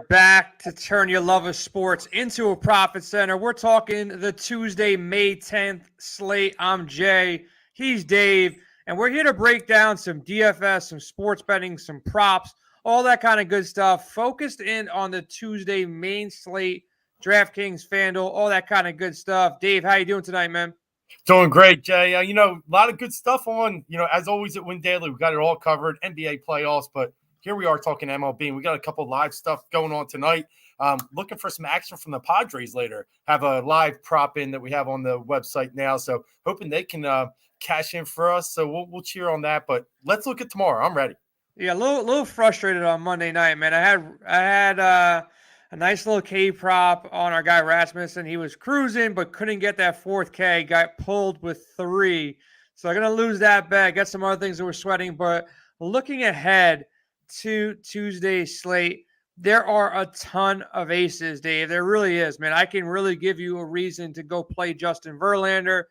back to turn your love of sports into a profit center. We're talking the Tuesday, May 10th slate. I'm Jay. He's Dave. And we're here to break down some DFS, some sports betting, some props, all that kind of good stuff. Focused in on the Tuesday main slate, DraftKings, FanDuel, all that kind of good stuff. Dave, how you doing tonight, man? Doing great, Jay. A lot of good stuff on, as always at Win Daily. We got it all covered, NBA playoffs, but here we are talking MLB, and we got a couple of live stuff going on tonight. Looking for some action from the Padres later. Have a live prop in that we have on the website now, so hoping they can cash in for us. So we'll cheer on that, but let's look at tomorrow. I'm ready. Yeah, a little frustrated on Monday night, man. I had a nice little K prop on our guy Rasmussen. He was cruising, but couldn't get that fourth K. Got pulled with 3. So I'm going to lose that bet. Got some other things that were sweating. But looking ahead to Tuesday's slate, there are a ton of aces, Dave. There really is, man. I can really give you a reason to go play Justin Verlander.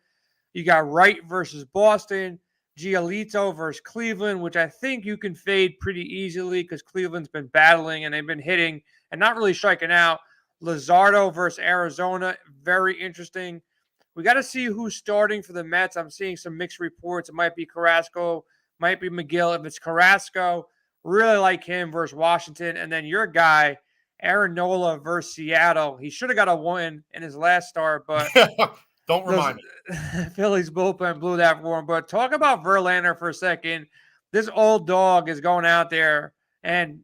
You got Wright versus Boston, Giolito versus Cleveland, which I think you can fade pretty easily because Cleveland's been battling and they've been hitting and not really striking out. Luzardo versus Arizona, very interesting. We got to see who's starting for the Mets. I'm seeing some mixed reports. It might be Carrasco, might be McGill. If it's Carrasco, really like him versus Washington. And then your guy, Aaron Nola versus Seattle. He should have got a win in his last start, but don't remind me. Phillies bullpen blew that for him. But talk about Verlander for a second. This old dog is going out there, and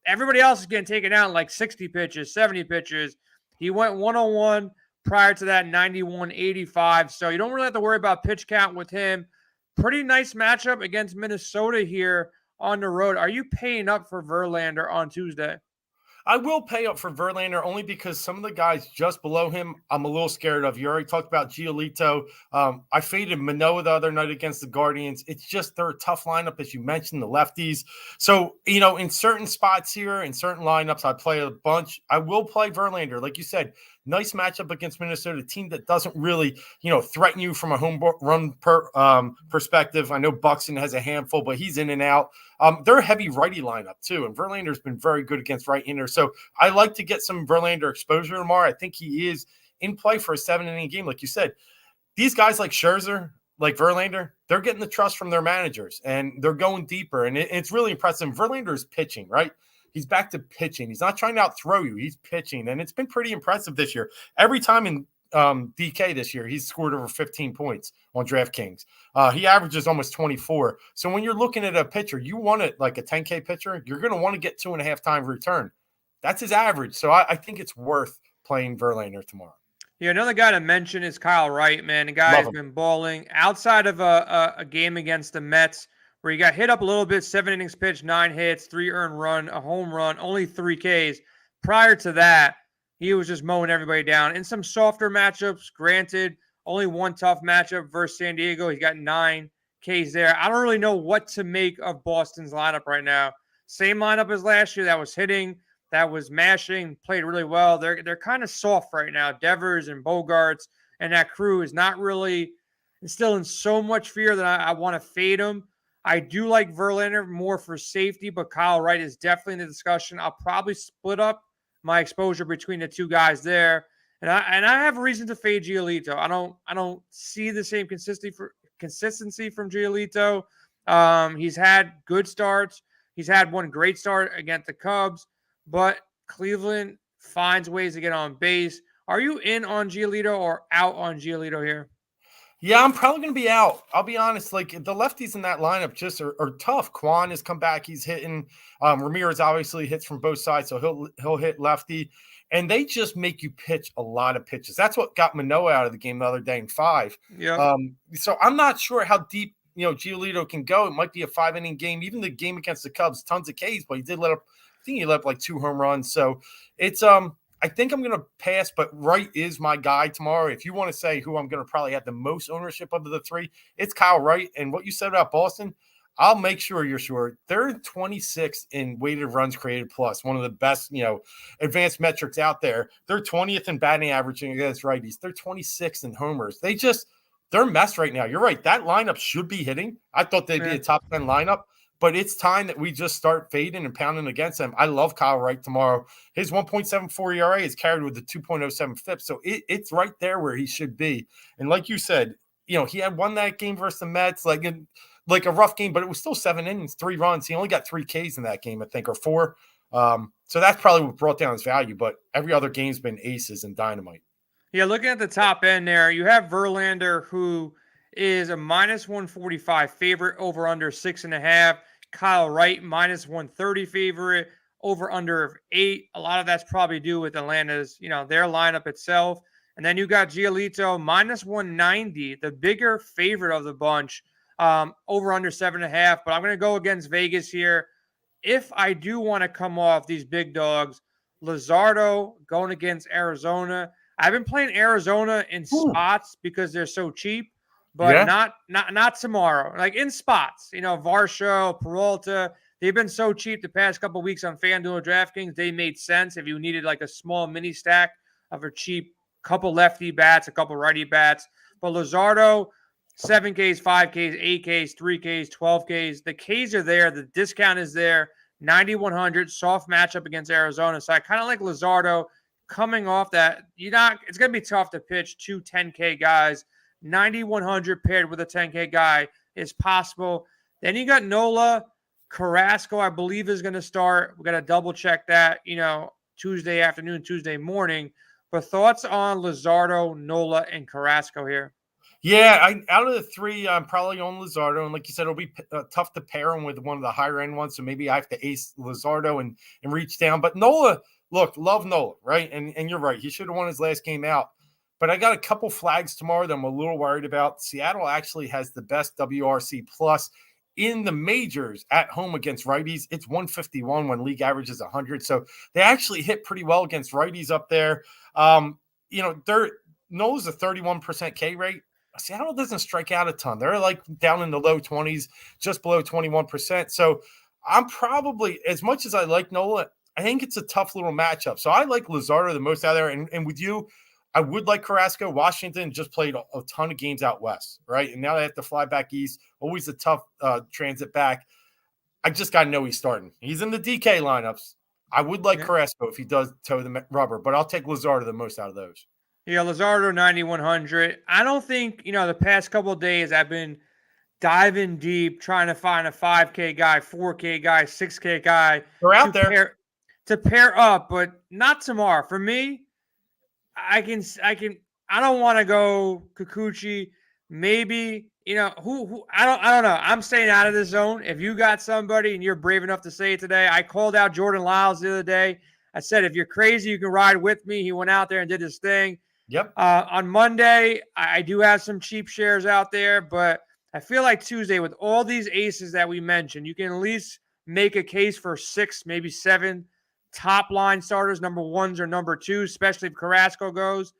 everybody else is getting taken out in like 60 pitches, 70 pitches. He went 101 prior to that, 91, 85. So you don't really have to worry about pitch count with him. Pretty nice matchup against Minnesota here on the road. Are you paying up for Verlander on Tuesday? I will pay up for Verlander only because some of the guys just below him, I'm a little scared of. You already talked about Giolito. I faded Manoah the other night against the Guardians. It's just they're a tough lineup, as you mentioned, the lefties. So, in certain spots here, in certain lineups, I play a bunch. I will play Verlander. Like you said, nice matchup against Minnesota, a team that doesn't really, threaten you from a home run perspective. I know Buxton has a handful, but he's in and out. They're a heavy righty lineup too, and Verlander's been very good against right-handers. So I like to get some Verlander exposure tomorrow. I think he is in play for a 7-inning game, like you said. These guys like Scherzer, like Verlander, they're getting the trust from their managers, and they're going deeper, and it's really impressive. Verlander is pitching, right? He's back to pitching. He's not trying to out-throw you. He's pitching, and it's been pretty impressive this year. Every time in DK this year, he's scored over 15 points on DraftKings. He averages almost 24. So when you're looking at a pitcher, you want it like a 10K pitcher, you're going to want to get 2.5 times return. That's his average. So I think it's worth playing Verlander tomorrow. Yeah, another guy to mention is Kyle Wright, man. The guy has been balling outside of a game against the Mets, where he got hit up a little bit, 7 innings pitched, 9 hits, 3 earned run, a home run, only 3 Ks. Prior to that, he was just mowing everybody down. In some softer matchups, granted, only one tough matchup versus San Diego. He got 9 Ks there. I don't really know what to make of Boston's lineup right now. Same lineup as last year. That was hitting, that was mashing, played really well. They're kind of soft right now. Devers and Bogarts and that crew is not really instilling so much fear that I want to fade them. I do like Verlander more for safety, but Kyle Wright is definitely in the discussion. I'll probably split up my exposure between the two guys there. And I have reason to fade Giolito. I don't see the same consistency from Giolito. He's had good starts. He's had one great start against the Cubs, but Cleveland finds ways to get on base. Are you in on Giolito or out on Giolito here? Yeah, I'm probably going to be out. I'll be honest. Like, the lefties in that lineup just are tough. Quan has come back. He's hitting. Ramirez obviously hits from both sides, so he'll hit lefty. And they just make you pitch a lot of pitches. That's what got Manoah out of the game the other day in 5. Yeah. So I'm not sure how deep, Giolito can go. It might be a 5-inning game. Even the game against the Cubs, tons of Ks, but he let up like 2 home runs. So it's I think I'm going to pass, but Wright is my guy tomorrow. If you want to say who I'm going to probably have the most ownership of the 3, it's Kyle Wright. And what you said about Boston, I'll make sure you're sure. They're 26th in weighted runs created plus, one of the best, advanced metrics out there. They're 20th in batting averaging against righties. They're 26th in homers. They're a mess right now. You're right. That lineup should be hitting. I thought they'd be a top 10 lineup, but it's time that we just start fading and pounding against them. I love Kyle Wright tomorrow. His 1.74 ERA is carried with the 2.07 FIP, so it's right there where he should be. And like you said, he had won that game versus the Mets, like a rough game, but it was still 7 innings, 3 runs. He only got 3 Ks in that game, I think, or 4. So that's probably what brought down his value, but every other game's been aces and dynamite. Yeah, looking at the top end there, you have Verlander, who is a minus 145 favorite, over under 6.5. Kyle Wright, minus 130 favorite, over under 8. A lot of that's probably due with Atlanta's, their lineup itself. And then you got Giolito, minus 190, the bigger favorite of the bunch, over under 7.5. But I'm going to go against Vegas here. If I do want to come off these big dogs, Luzardo going against Arizona. I've been playing Arizona in spots because they're so cheap, but not tomorrow. Like in spots, Varsho, Peralta, they've been so cheap the past couple of weeks on FanDuel or DraftKings. They made sense if you needed like a small mini stack of a cheap couple lefty bats, a couple righty bats. But Luzardo, 7 Ks, 5 Ks, 8 Ks, 3 Ks, 12 Ks. The Ks are there. The discount is there. 9,100, soft matchup against Arizona. So I kind of like Luzardo coming off that. It's going to be tough to pitch 2 10K guys. 9,100 paired with a 10K guy is possible. Then you got Nola. Carrasco, I believe, is going to start. We got to double check that, Tuesday afternoon, Tuesday morning. But thoughts on Luzardo, Nola, and Carrasco here? Yeah, out of the 3, I'm probably on Luzardo. And like you said, it'll be tough to pair him with one of the higher end ones. So maybe I have to ace Luzardo and reach down. But Nola, look, love Nola, right? And you're right. He should have won his last game out. But I got a couple flags tomorrow that I'm a little worried about. Seattle actually has the best WRC plus in the majors at home against righties. It's 151 when league average is 100. So they actually hit pretty well against righties up there. Nola's a 31% K rate. Seattle doesn't strike out a ton. They're like down in the low 20s, just below 21%. So I'm probably, as much as I like Nola, I think it's a tough little matchup. So I like Luzardo the most out there. And with you, I would like Carrasco. Washington just played a ton of games out west, right? And now they have to fly back east. Always a tough transit back. I just got to know he's starting. He's in the DK lineups. I would like Carrasco if he does toe the rubber, but I'll take Luzardo the most out of those. Yeah, Luzardo 9,100. I don't think, the past couple of days I've been diving deep trying to find a 5K guy, 4K guy, 6K guy. They're out there to pair up, but not tomorrow. For me, I don't want to go Kikuchi. Maybe, who I don't know. I'm staying out of this zone. If you got somebody and you're brave enough to say it today, I called out Jordan Lyles the other day. I said, if you're crazy, you can ride with me. He went out there and did his thing. Yep. On Monday, I do have some cheap shares out there, but I feel like Tuesday, with all these aces that we mentioned, you can at least make a case for 6, maybe 7 top line starters, number 1s or number 2s, especially if Carrasco goes,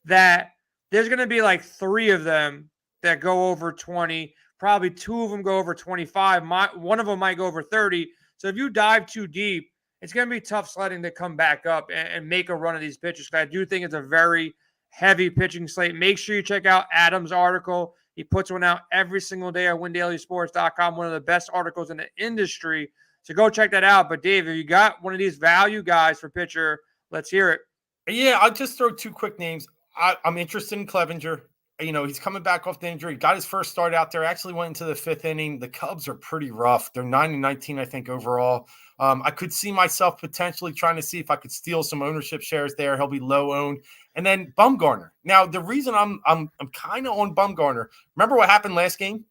that there's going to be like 3 of them that go over 20. Probably 2 of them go over 25. One of them might go over 30. So if you dive too deep, it's going to be tough sledding to come back up and make a run of these pitchers. I do think it's a very heavy pitching slate. Make sure you check out Adam's article. He puts one out every single day at windailysports.com, one of the best articles in the industry. So go check that out. But Dave, if you got one of these value guys for pitcher, let's hear it. Yeah, I'll just throw 2 quick names. I'm interested in Clevenger. He's coming back off the injury. Got his first start out there. Actually went into the 5th inning. The Cubs are pretty rough. They're 9-19, I think, overall. I could see myself potentially trying to see if I could steal some ownership shares there. He'll be low owned. And then Bumgarner. Now, the reason I'm kind of on Bumgarner, remember what happened last game?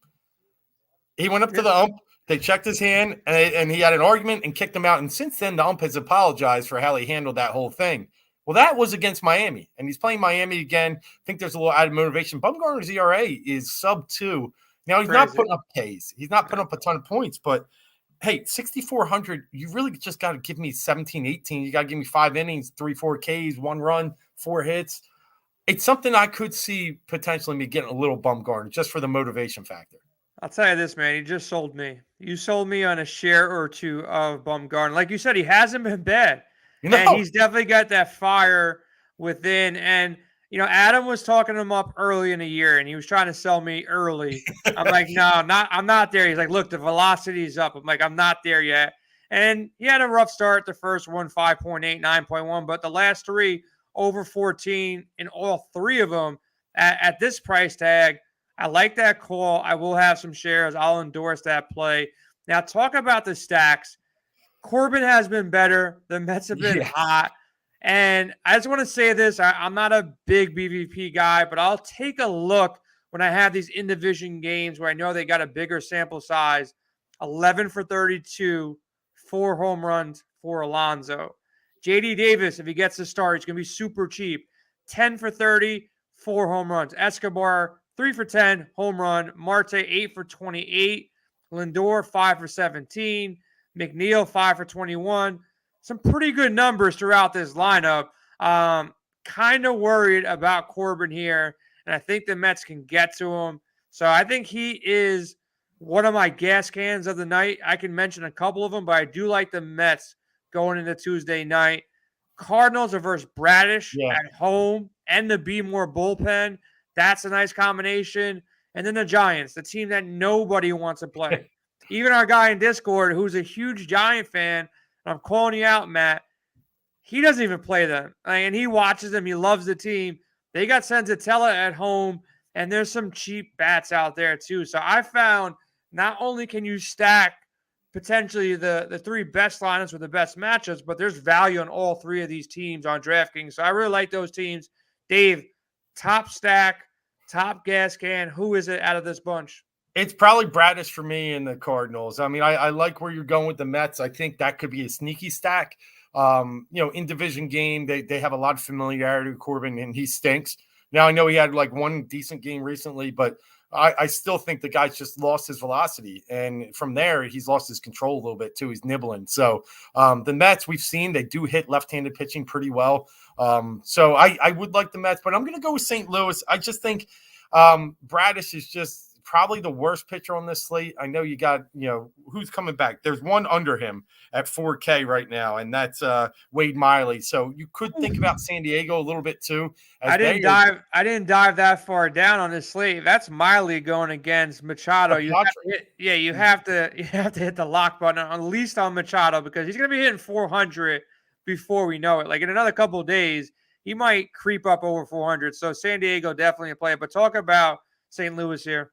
He went up to the ump. They checked his hand, and he had an argument and kicked him out. And since then, the ump has apologized for how he handled that whole thing. Well, that was against Miami, and he's playing Miami again. I think there's a little added motivation. Bumgarner's ERA is sub 2. Now, he's not putting up Ks. He's not putting up a ton of points, but hey, 6,400, you really just got to give me 17, 18. You got to give me 5 innings, 3, 4 Ks, 1 run, 4 hits. It's something I could see potentially me getting a little Bumgarner just for the motivation factor. I'll tell you this, man. You just sold me. You sold me on a share or 2 of Bumgarner. Like you said, he hasn't been bad. And he's definitely got that fire within. And Adam was talking him up early in the year, and he was trying to sell me early. I'm like, no, I'm not there. He's like, look, the velocity's up. I'm like, I'm not there yet. And he had a rough start. The first one, 5.8, 9.1, but the last three, over 14, and all three of them at this price tag. I like that call. I will have some shares. I'll endorse that play. Now, talk about the stacks. Corbin has been better. The Mets have been hot. And I just want to say this. I'm not a big BVP guy, but I'll take a look when I have these in-division games where I know they got a bigger sample size. 11 for 32, 4 home runs for Alonso. JD Davis, if he gets the start, he's going to be super cheap. 10 for 30, 4 home runs. Escobar, 3 for 10, home run. Marte, 8 for 28. Lindor, 5 for 17. McNeil, 5 for 21. Some pretty good numbers throughout this lineup. Kind of worried about Corbin here, and I think the Mets can get to him. So I think he is one of my gas cans of the night. I can mention a couple of them, but I do like the Mets going into Tuesday night. Cardinals are versus Bradish at home and the Be More bullpen. That's a nice combination. And then the Giants, the team that nobody wants to play. Even our guy in Discord, who's a huge Giant fan, and I'm calling you out, Matt, he doesn't even play them. And he watches them. He loves the team. They got Senzatella at home, and there's some cheap bats out there too. So I found not only can you stack potentially the three best lineups with the best matchups, but there's value on all three of these teams on DraftKings. So I really like those teams. Dave, top stack, top gas can. Who is it out of this bunch? It's probably Bradish for me and the Cardinals. I mean, I like where you're going with the Mets. I think that could be a sneaky stack. In division game, they have a lot of familiarity with Corbin, and he stinks. Now, I know he had like one decent game recently, but I still think the guy's just lost his velocity. And from there, he's lost his control a little bit too. He's nibbling. So the Mets, we've seen, they do hit left-handed pitching pretty well. So I would like the Mets, but I'm going to go with St. Louis. I just think Bradish is just probably the worst pitcher on this slate. I know you got, who's coming back. There's one under him at 4K right now, and that's Wade Miley. So you could think about San Diego a little bit too. I didn't dive that far down on this slate. That's Miley going against Machado. You have to hit the lock button, at least on Machado, because he's going to be hitting 400 before we know it. Like in another couple of days, he might creep up over 400. So San Diego definitely a play. But talk about St. Louis here.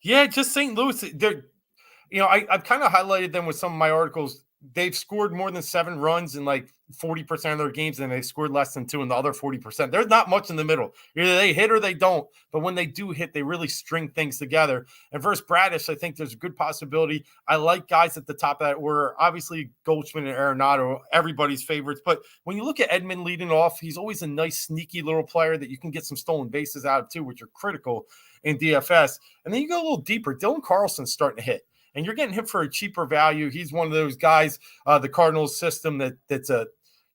Yeah, just St. Louis. I've kind of highlighted them with some of my articles. They've scored more than 7 runs in like 40% of their games, and they've scored less than 2 in the other 40%. There's not much in the middle. Either they hit or they don't. But when they do hit, they really string things together. And versus Bradish, I think there's a good possibility. I like guys at the top of that order. Obviously, Goldschmidt and Arenado, everybody's favorites. But when you look at Edman leading off, he's always a nice, sneaky little player that you can get some stolen bases out of too, which are critical in DFS. And then you go a little deeper. Dylan Carlson's starting to hit. And you're getting him for a cheaper value. He's one of those guys, the Cardinals system that's a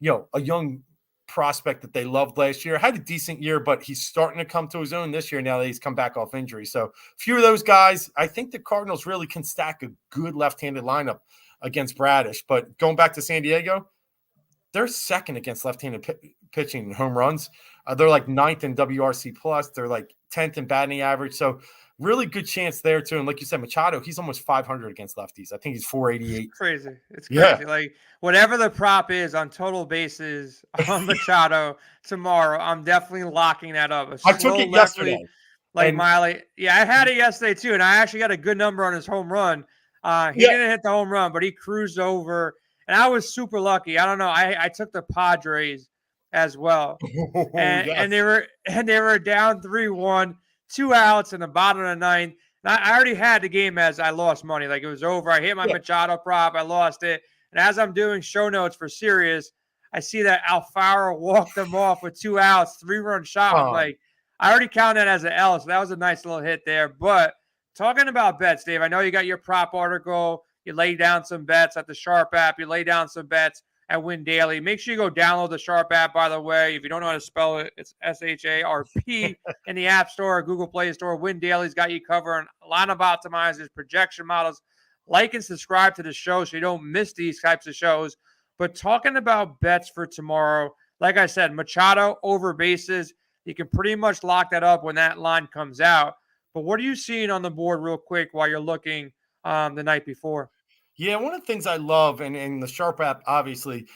young prospect that they loved last year. Had a decent year, but he's starting to come to his own this year now that he's come back off injury. So a few of those guys, I think the Cardinals really can stack a good left-handed lineup against Bradish. But going back to San Diego, they're second against left-handed pitching in home runs. They're like 9th in WRC plus. They're like 10th in batting average. So really good chance there too. And like you said, Machado, he's almost 500 against lefties. I think he's 488. It's crazy. It's crazy. Yeah. Like whatever the prop is on total bases on Machado tomorrow, I'm definitely locking that up. I took it yesterday. Like Miley. Yeah, I had it yesterday too. And I actually got a good number on his home run. He didn't hit the home run, but he cruised over. And I was super lucky. I don't know. I took the Padres as well. And they were down 3-1. 2 outs in the bottom of the ninth. And I already had the game as I lost money. Like it was over. I hit my Machado prop. I lost it. And as I'm doing show notes for Sirius, I see that Alfaro walked them off with 2 outs, 3-run shot. I'm like, I already counted that as an L. So that was a nice little hit there. But talking about bets, Dave, I know you got your prop article. You lay down some bets at the Sharp app. You lay down some bets at Win Daily. Make sure you go download the Sharp app, by the way. If you don't know how to spell it, it's SHARP in the App Store, Google Play Store. Win Daily's got you covered. Lineup optimizers, projection models. Like and subscribe to the show so you don't miss these types of shows. But talking about bets for tomorrow, like I said, Machado over bases. You can pretty much lock that up when that line comes out. But what are you seeing on the board real quick while you're looking the night before? Yeah, one of the things I love, and the Sharp app, obviously,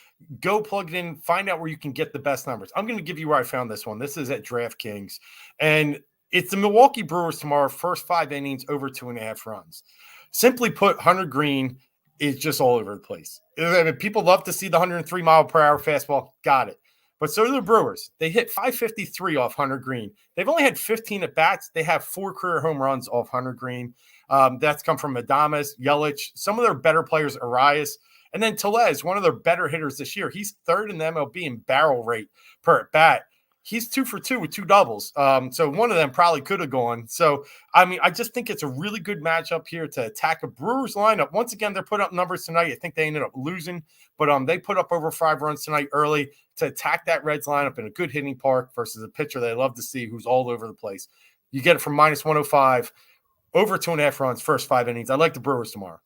go plug it in, find out where you can get the best numbers. I'm going to give you where I found this one. This is at DraftKings, and it's the Milwaukee Brewers tomorrow, first 5 innings, over 2.5 runs. Simply put, Hunter Green is just all over the place. I mean, people love to see the 103-mile-per-hour fastball. Got it. But so do the Brewers. They hit 553 off Hunter Green. They've only had 15 at-bats. They have 4 career home runs off Hunter Green. That's come from Adames, Yelich, some of their better players, Arias, and then Tellez, one of their better hitters this year. He's 3rd in the MLB in barrel rate per at-bat. He's 2 for 2 with 2 doubles. So one of them probably could have gone. So, I mean, I just think it's a really good matchup here to attack a Brewers lineup. Once again, they're put up numbers tonight. I think they ended up losing, but they put up over 5 runs tonight early to attack that Reds lineup in a good hitting park versus a pitcher they love to see who's all over the place. You get it from -105, over 2.5 runs, first 5 innings. I like the Brewers tomorrow.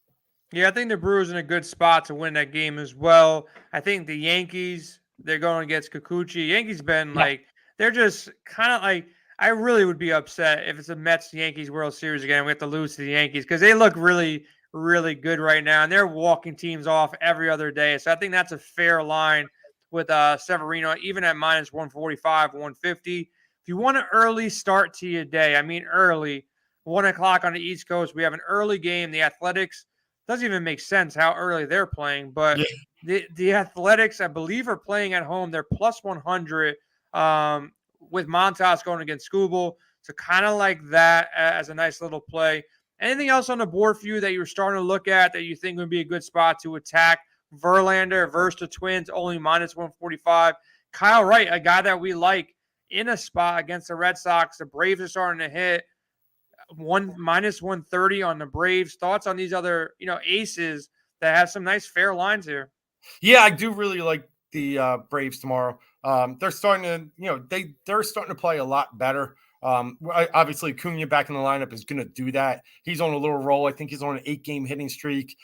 Yeah, I think the Brewers in a good spot to win that game as well. I think the Yankees, they're going against Kikuchi. Yankees been they're just kind of like, I really would be upset if it's a Mets-Yankees World Series again. We have to lose to the Yankees because they look really, really good right now, and they're walking teams off every other day. So I think that's a fair line with Severino, even at -145, 150. If you want an early start to your day, I mean early, 1 o'clock on the East Coast, we have an early game. The Athletics, doesn't even make sense how early they're playing, but the Athletics, I believe, are playing at home. They're +100 with Montas going against Skubal. So kind of like that as a nice little play. Anything else on the board for you that you're starting to look at that you think would be a good spot to attack? Verlander versus the Twins, only -145. Kyle Wright, a guy that we like in a spot against the Red Sox. The Braves are starting to hit -130 on the Braves. Thoughts on these other, aces that have some nice fair lines here? Yeah, I do really like the Braves tomorrow. They're starting to, they're starting to play a lot better. Obviously, Cunha back in the lineup is going to do that. He's on a little roll. I think he's on an 8-game hitting streak.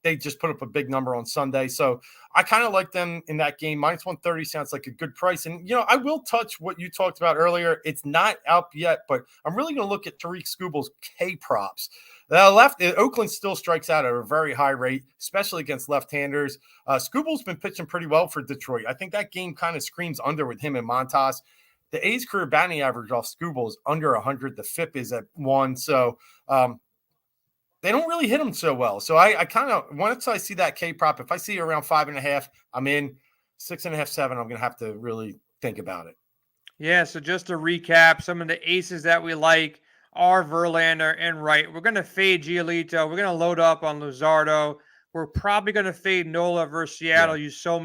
They just put up a big number on Sunday. So I kind of like them in that game. -130 sounds like a good price. And, I will touch what you talked about earlier. It's not out yet, but I'm really going to look at Tariq Skubal's K props. Oakland still strikes out at a very high rate, especially against left-handers. Skubal's been pitching pretty well for Detroit. I think that game kind of screams under with him and Montas. The A's career batting average off Skubal is under 100. The FIP is at 1. So they don't really hit him so well. So I kind of, once I see that K prop, if I see around 5.5, I'm in. 6.5, 7, I'm going to have to really think about it. Yeah, so just to recap, some of the aces that we like are Verlander and Wright. We're going to fade Giolito. We're going to load up on Luzardo. We're probably going to fade Nola versus Seattle. Yeah. You sold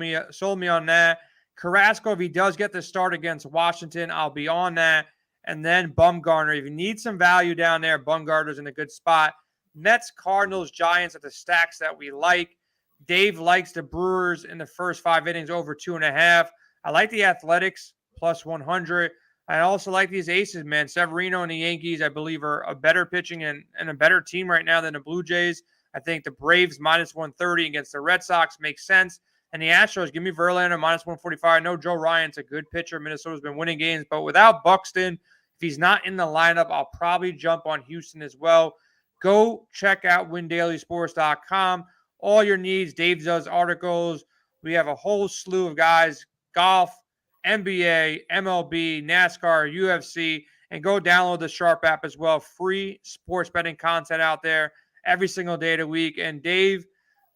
me on that. Carrasco, if he does get the start against Washington, I'll be on that. And then Bumgarner. If you need some value down there, Bumgarner's in a good spot. Mets, Cardinals, Giants are the stacks that we like. Dave likes the Brewers in the first 5 innings over 2.5. I like the Athletics +100. I also like these aces, man. Severino and the Yankees, I believe, are a better pitching and a better team right now than the Blue Jays. I think the Braves -130 against the Red Sox makes sense. And the Astros, give me Verlander -145. I know Joe Ryan's a good pitcher. Minnesota's been winning games, but without Buxton, if he's not in the lineup, I'll probably jump on Houston as well. Go check out WinDailySports.com. All your needs. Dave does articles. We have a whole slew of guys, golf, NBA, MLB, NASCAR, UFC, and go download the Sharp app as well. Free sports betting content out there every single day of the week. And Dave,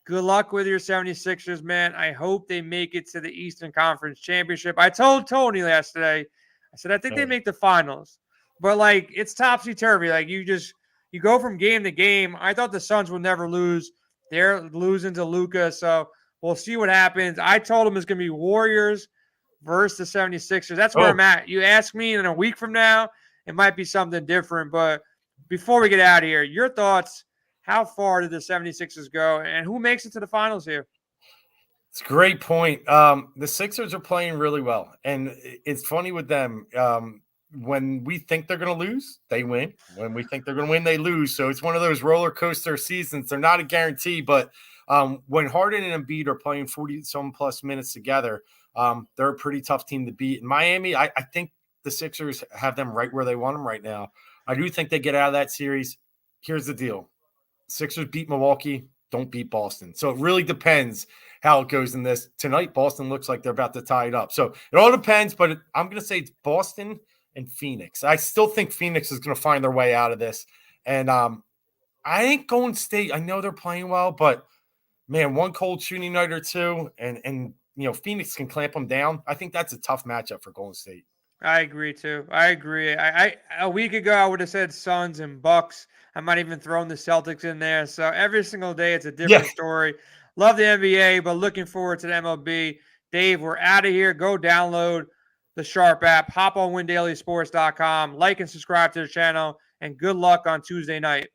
good luck with your 76ers, man. I hope they make it to the Eastern Conference Championship. I told Tony yesterday, I said, I think they make the finals. But, it's topsy-turvy. You go from game to game. I thought the Suns would never lose. They're losing to Luka, so we'll see what happens. I told him it's going to be Warriors versus the 76ers. That's where I'm at. You ask me in a week from now, it might be something different. But before we get out of here, your thoughts, how far did the 76ers go, and who makes it to the finals here? It's a great point. The Sixers are playing really well, and it's funny with them. When we think they're going to lose, they win. When we think they're going to win, they lose. So it's one of those roller coaster seasons. They're not a guarantee, but when Harden and Embiid are playing 40-some plus minutes together, they're a pretty tough team to beat. In Miami, I think the Sixers have them right where they want them right now. I do think they get out of that series. Here's the deal. Sixers beat Milwaukee, don't beat Boston. So it really depends how it goes in this. Tonight, Boston looks like they're about to tie it up. So it all depends, but I'm going to say it's Boston and Phoenix. I still think Phoenix is going to find their way out of this. And I think Golden State, I know they're playing well, but man, one cold shooting night or two, and Phoenix can clamp them down. I think that's a tough matchup for Golden State. I agree too. I agree. I a week ago I would have said Suns and Bucks. I might even throw the Celtics in there. So every single day it's a different story. Love the NBA, but looking forward to the MLB. Dave, we're out of here. Go download the Sharp app. Hop on WinDailySports.com. Like and subscribe to the channel. And good luck on Tuesday night.